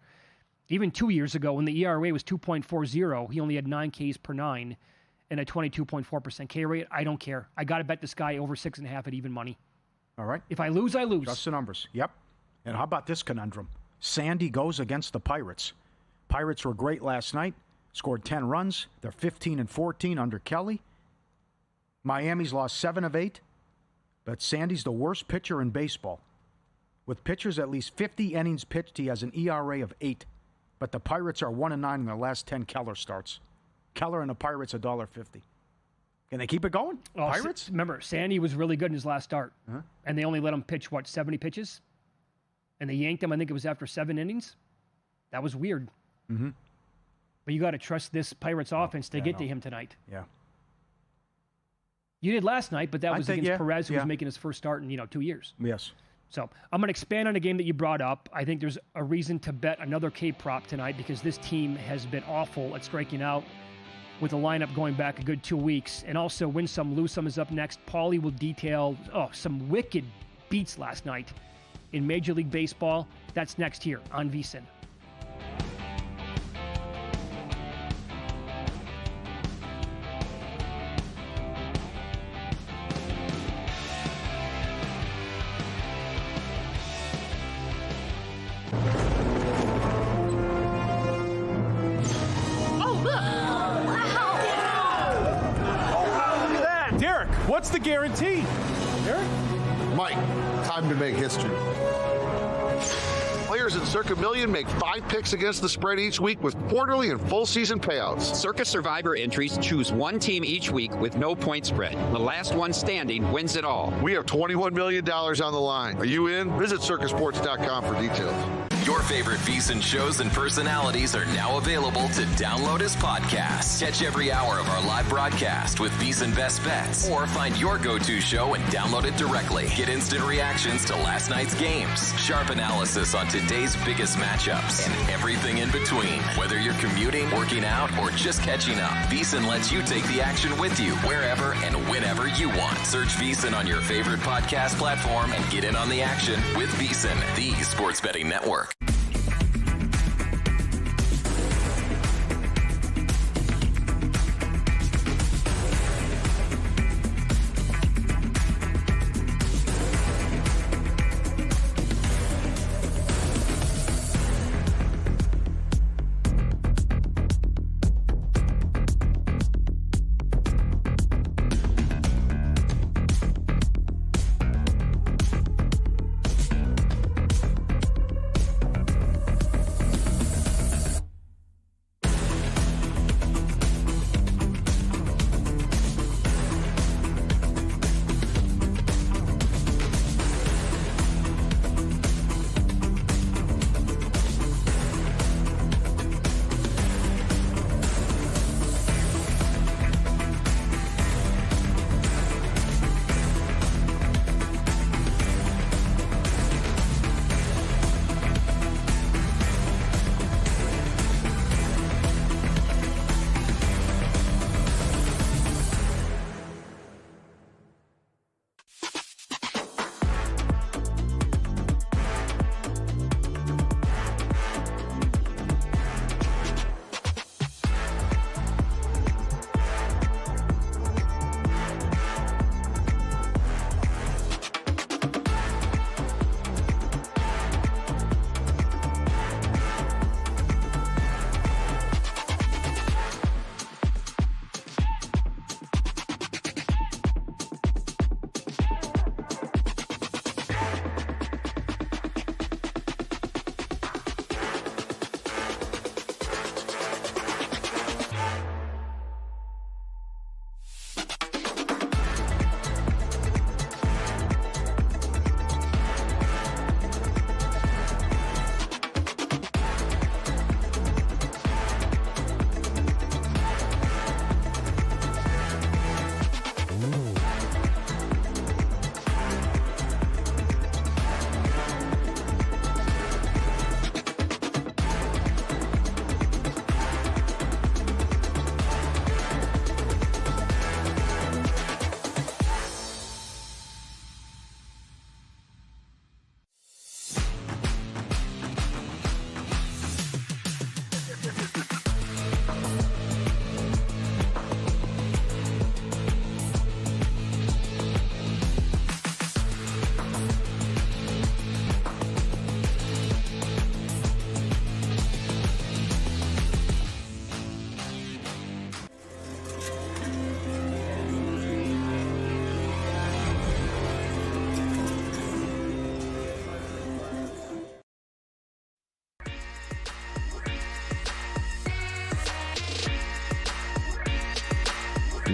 even 2 years ago when the ERA was 2.40, he only had 9 Ks per 9 and a 22.4% K rate. I don't care. I got to bet this guy over 6.5 at even money. All right. If I lose, I lose. Just the numbers. Yep. And how about this conundrum? Sandy goes against the Pirates. Pirates were great last night. Scored 10 runs. They're 15-14 under Kelly. Miami's lost 7 of 8. But Sandy's the worst pitcher in baseball. With pitchers at least 50 innings pitched, he has an ERA of 8. But the Pirates are 1-9 in their last 10 Keller starts. Keller and the Pirates $1.50. Can they keep it going? Pirates? Remember, Sandy was really good in his last start. And they only let him pitch, 70 pitches? And they yanked him, I think it was after 7 innings. That was weird. Mm-hmm. But you got to trust this Pirates offense to get to him tonight. Yeah. You did last night, but that was against Perez, who was making his first start in 2 years. Yes. So I'm going to expand on a game that you brought up. I think there's a reason to bet another K prop tonight because this team has been awful at striking out with the lineup going back a good 2 weeks. And also Win Some, Lose Some is up next. Paulie will detail some wicked beats last night in Major League Baseball. That's next here on VSiN. What's the guarantee? Eric? Mike, time to make history. Players in Circa Million make 5 picks against the spread each week with quarterly and full season payouts. Circa Survivor entries choose one team each week with no point spread. The last one standing wins it all. We have $21 million on the line. Are you in? Visit circasports.com for details. Your favorite VSiN shows and personalities are now available to download as podcasts. Catch every hour of our live broadcast with VSiN Best Bets, or find your go-to show and download it directly. Get instant reactions to last night's games, sharp analysis on today's biggest matchups, and everything in between. Whether you're commuting, working out, or just catching up, VSiN lets you take the action with you wherever and whenever you want. Search VSiN on your favorite podcast platform and get in on the action with VSiN, the sports betting network.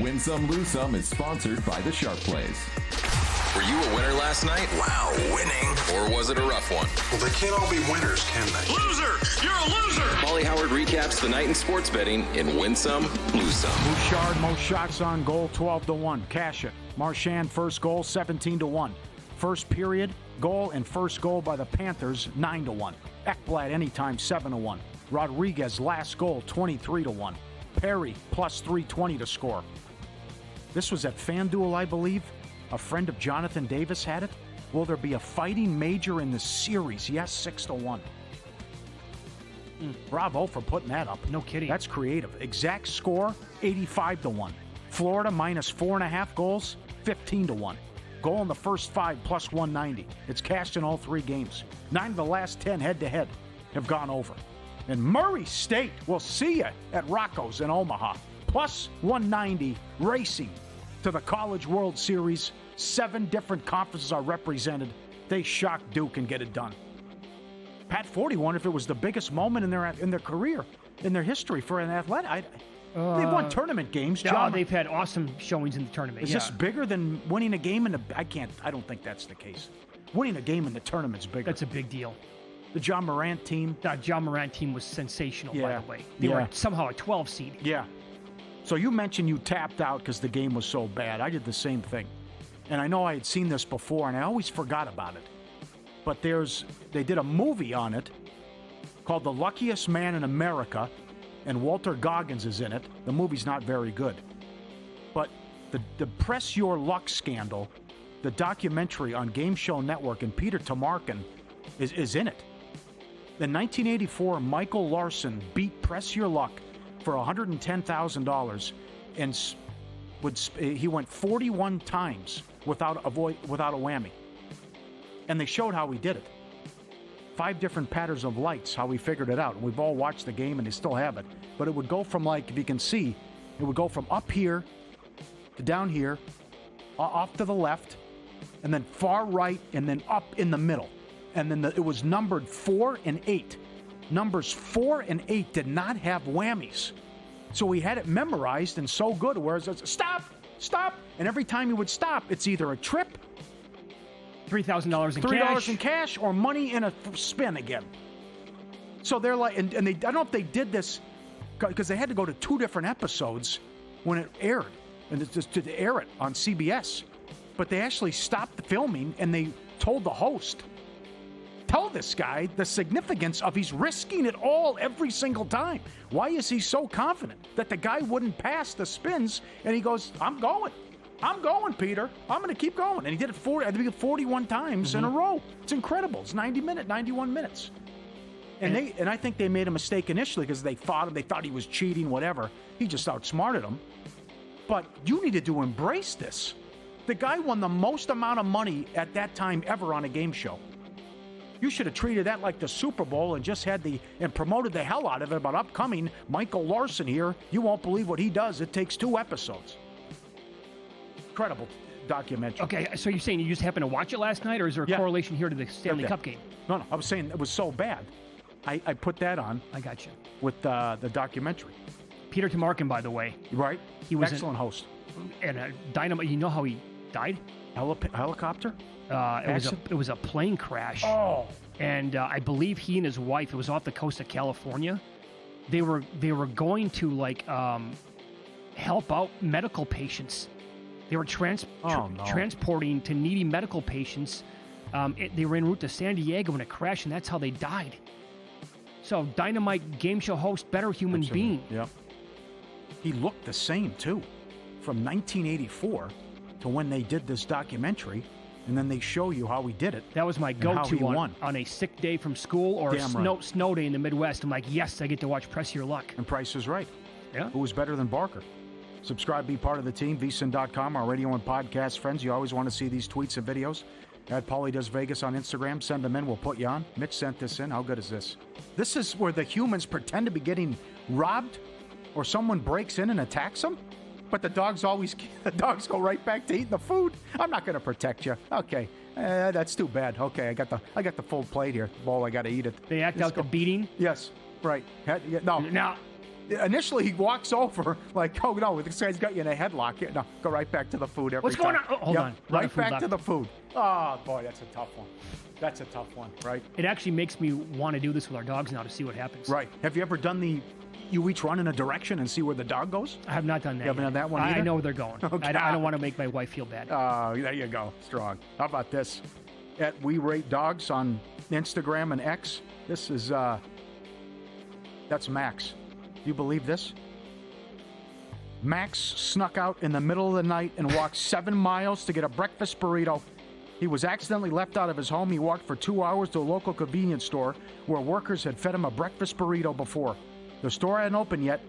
Win Some, Lose Some is sponsored by the Sharp Plays. Were you a winner last night? Wow, winning. Or was it a rough one? Well, they can't all be winners, can they? Loser! You're a loser! Paulie Howard recaps the night in sports betting in Win Some, Lose Some. Bouchard, most shots on goal, 12-1. Cash it. Marchand, first goal, 17-1. First period, goal and first goal by the Panthers, 9-1. Ekblad, anytime, 7-1. Rodriguez, last goal, 23-1. Perry, plus 320 to score. This was at FanDuel, I believe. A friend of Jonathan Davis had it. Will there be a fighting major in the series? Yes, 6-1. Bravo for putting that up. No kidding. That's creative. Exact score, 85-1. Florida minus 4.5 goals, 15-1. Goal in the first 5 plus 190. It's cashed in all 3 games. 9 of the last 10 head-to-head have gone over. And Murray State will see you at Rocco's in Omaha. Plus 190 racing to the College World Series. 7 different conferences are represented. They shock Duke and get it done. Pat 41, if it was the biggest moment in their career, in their history for an athletic. They've won tournament games, John. Oh, they've had awesome showings in the tournament. Is this bigger than winning a game in the? I don't think that's the case. Winning a game in the tournament's bigger. That's a big deal. The John Morant team. That John Morant team was sensational, by the way. They were somehow a 12 seed. Yeah. So you mentioned you tapped out because the game was so bad. I did the same thing. And I know I had seen this before, and I always forgot about it. But they did a movie on it called The Luckiest Man in America, and Walter Goggins is in it. The movie's not very good. But the Press Your Luck scandal, the documentary on Game Show Network, and Peter Tamarkin is in it. In 1984, Michael Larson beat Press Your Luck for $110,000, and he went 41 times without a whammy. And they showed how he did it. 5 different patterns of lights, how he figured it out. We've all watched the game, and they still have it. But it would go from, if you can see, it would go from up here to down here, off to the left, and then far right, and then up in the middle. And then it was numbered 4 and 8. Numbers 4 and 8 did not have whammies. So he had it memorized and so good, whereas it's stop, and every time he would stop, it's either a trip, $3,000 in cash. $3 in cash or money in a spin again. So they're like, and they, I don't know if they did this because they had to go to 2 different episodes when it aired, and it's just to air it on CBS. But they actually stopped the filming and they told the host, tell this guy the significance of he's risking it all every single time. Why is he so confident that the guy wouldn't pass the spins? And he goes, I'm going, Peter. I'm going to keep going. And he did it 41 times in a row. It's incredible. It's 91 minutes. And I think they made a mistake initially because they fought him. They thought he was cheating, whatever. He just outsmarted him. But you needed to embrace this. The guy won the most amount of money at that time ever on a game show. You should have treated that like the Super Bowl and just and promoted the hell out of it about upcoming Michael Larson here. You won't believe what he does. It takes 2 episodes. Incredible documentary. Okay, so you're saying you just happened to watch it last night, or is there a correlation here to the Stanley Cup game? No, I was saying it was so bad. I put that on. I got you. With the documentary. Peter Tamarkin, by the way. Right. He was excellent host. And a dynamite. You know how he died? Helicopter? It was a plane crash. Oh. And I believe he and his wife, it was off the coast of California. They were going to help out medical patients. They were transporting to needy medical patients. They were en route to San Diego when it crashed, and that's how they died. So, dynamite game show host, better human being. Yep. He looked the same, too, from 1984 to when they did this documentary, and then they show you how he did it. That was my go-to on a sick day from school or a snow day in the Midwest. I'm like, yes, I get to watch Press Your Luck. And Price is Right. Yeah. Who was better than Barker? Subscribe, be part of the team, VSiN.com, our radio and podcast friends. You always want to see these tweets and videos. At Paulie Does Vegas on Instagram. Send them in. We'll put you on. Mitch sent this in. How good is this? This is where the humans pretend to be getting robbed or someone breaks in and attacks them, but the dogs go right back to eating the food. I'm not going to protect you. Okay, that's too bad. Okay, I got the full plate here. Bowl, I got to eat it. They act out the beating? Yes, right. No. Initially, he walks over like, oh, no, this guy's got you in a headlock. Here, no, go right back to the food every time. What's going on? Oh, hold on. Right back to the food. Oh, boy, that's a tough one. That's a tough one, right? It actually makes me want to do this with our dogs now to see what happens. Right. Have you ever done you each run in a direction and see where the dog goes? I have not done that. You haven't done that one either? I know where they're going. Okay. I don't want to make my wife feel bad. Oh, there you go. Strong. How about this? At We Rate Dogs on Instagram and X, this is, that's Max. Do you believe this? Max snuck out in the middle of the night and walked 7 miles to get a breakfast burrito. He was accidentally left out of his home. He walked for 2 hours to a local convenience store where workers had fed him a breakfast burrito before. The store hadn't opened yet,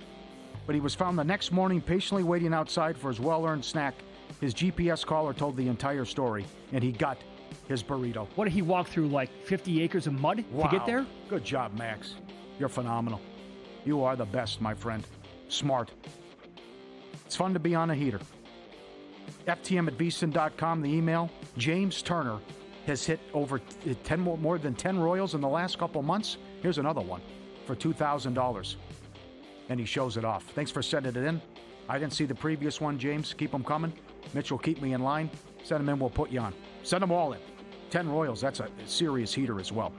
but he was found the next morning patiently waiting outside for his well-earned snack. His GPS caller told the entire story, and he got his burrito. What did he walk through, like 50 acres of mud to get there? Good job, Max. You're phenomenal. You are the best, my friend. Smart. It's fun to be on a heater. FTM@VSiN.com, the email. James Turner has hit over more than 10 Royals in the last couple months. Here's another one for $2,000. And he shows it off. Thanks for sending it in. I didn't see the previous one, James. Keep them coming. Mitch will keep me in line. Send them in, we'll put you on. Send them all in. 10 Royals, that's a serious heater as well.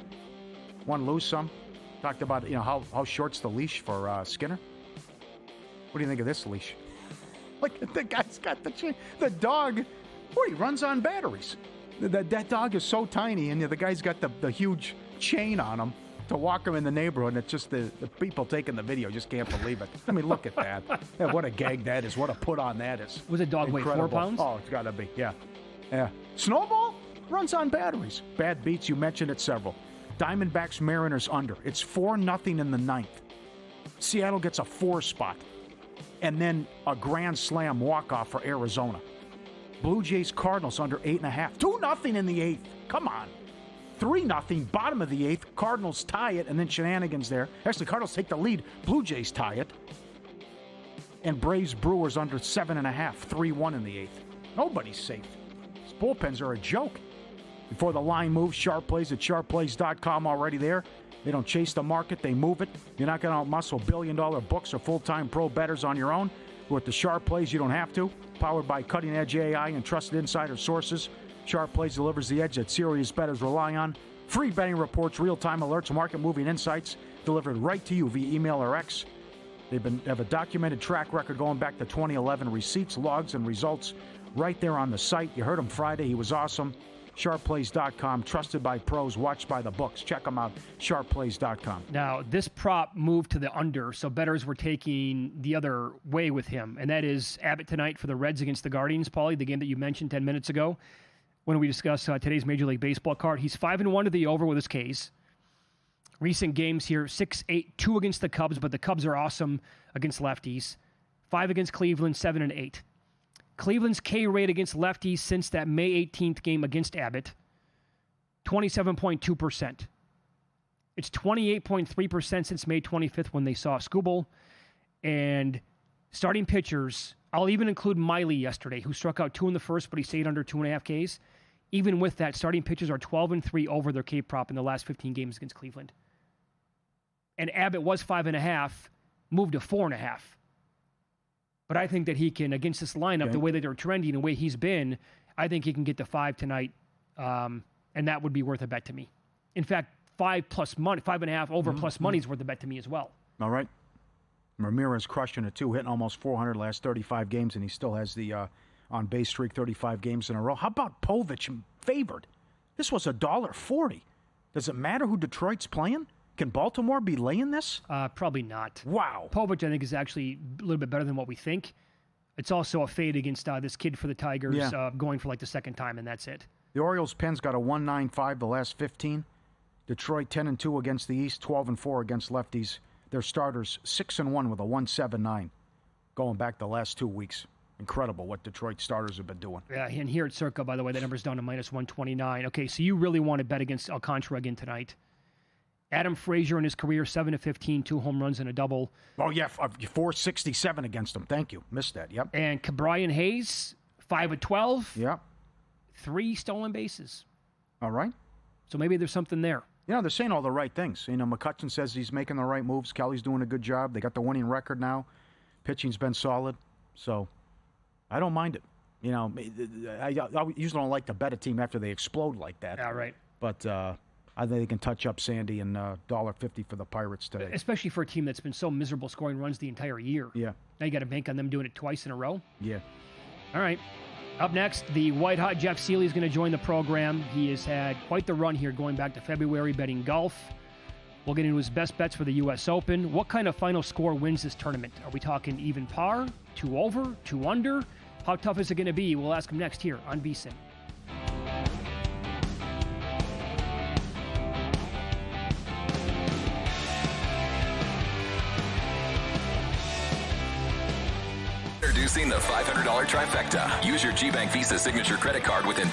One lose some. Talked about how short's the leash for Skinner. What do you think of this leash? Look, the guy's got the dog. Boy, he runs on batteries. That dog is so tiny, and the guy's got the huge chain on him to walk him in the neighborhood. And it's just the people taking the video just can't believe it. I mean, look at that. Yeah, what a gag that is. What a put on that is. Was a dog weigh 4 pounds? Oh, it's got to be. Yeah. Snowball runs on batteries. Bad beats. You mentioned it several. Diamondbacks Mariners under. It's 4-0 in the 9th. Seattle gets a 4 spot. And then a grand slam walk-off for Arizona. Blue Jays Cardinals under 8.5. 2-0 in the 8th. Come on. 3-0, bottom of the 8th. Cardinals tie it, and then shenanigans there. Actually, Cardinals take the lead. Blue Jays tie it. And Braves Brewers under 7.5. 3-1 in the 8th. Nobody's safe. These bullpens are a joke. Before the line moves, Sharp Plays at sharpplays.com already there. They don't chase the market, they move it. You're not going to outmuscle billion-dollar books or full-time pro bettors on your own. With the Sharp Plays, you don't have to. Powered by cutting-edge AI and trusted insider sources, Sharp Plays delivers the edge that serious bettors rely on. Free betting reports, real-time alerts, market-moving insights delivered right to you via email or X. They have a documented track record going back to 2011. Receipts, logs, and results right there on the site. You heard him Friday. He was awesome. SharpPlays.com, trusted by pros, watched by the books. Check them out, SharpPlays.com. Now, this prop moved to the under, so bettors were taking the other way with him, and that is Abbott tonight for the Reds against the Guardians, Paulie, the game that you mentioned 10 minutes ago when we discussed today's Major League Baseball card. He's 5-1 to the over with his Ks. Recent games here, 6-8-2 against the Cubs, but the Cubs are awesome against lefties. 5 against Cleveland, 7-8. Cleveland's K rate against lefties since that May 18th game against Abbott, 27.2%. It's 28.3% since May 25th when they saw Skubal. And starting pitchers, I'll even include Miley yesterday, who struck out 2 in the first, but he stayed under 2.5 Ks. Even with that, starting pitchers are 12-3 over their K prop in the last 15 games against Cleveland. And Abbott was 5.5, moved to 4.5. But I think that he can, against this lineup, the way that they're trending, the way he's been, I think he can get to 5 tonight, and that would be worth a bet to me. In fact, 5 plus money, 5.5 over plus money is worth a bet to me as well. All right. Ramirez crushing it too, hitting almost 400 last 35 games, and he still has the on-base streak 35 games in a row. How about Povich favored? This was $1.40. Does it matter who Detroit's playing? Can Baltimore be laying this? Probably not. Wow. Povich, I think, is actually a little bit better than what we think. It's also a fade against this kid for the Tigers, going for like the second time, and that's it. The Orioles' Pens got a 1.95 the last 15. Detroit 10-2 against the East, 12-4 against lefties. Their starters 6-1 with a 1.79 going back the last 2 weeks. Incredible what Detroit starters have been doing. Yeah, and here at Circa, by the way, that number's down to minus 129. Okay, so you really want to bet against Alcantara again tonight. Adam Frazier in his career, 7-15, 2 home runs and a double. Oh, yeah, 467 against him. Thank you. Missed that, yep. And Brian Hayes, 5-12. Yep. 3 stolen bases. All right. So maybe there's something there. You know, they're saying all the right things. You know, McCutcheon says he's making the right moves. Kelly's doing a good job. They got the winning record now. Pitching's been solid. So I don't mind it. You know, I usually don't like to bet a team after they explode like that. Yeah, right. But I think they can touch up Sandy and $1.50 for the Pirates today. Especially for a team that's been so miserable scoring runs the entire year. Yeah. Now you got to bank on them doing it twice in a row. Yeah. All right. Up next, the white-hot Jeff Seeley is going to join the program. He has had quite the run here going back to February betting golf. We'll get into his best bets for the U.S. Open. What kind of final score wins this tournament? Are we talking even par, 2 over, 2 under? How tough is it going to be? We'll ask him next here on VSiN. Introducing the $500 trifecta. Use your GBank Visa signature credit card within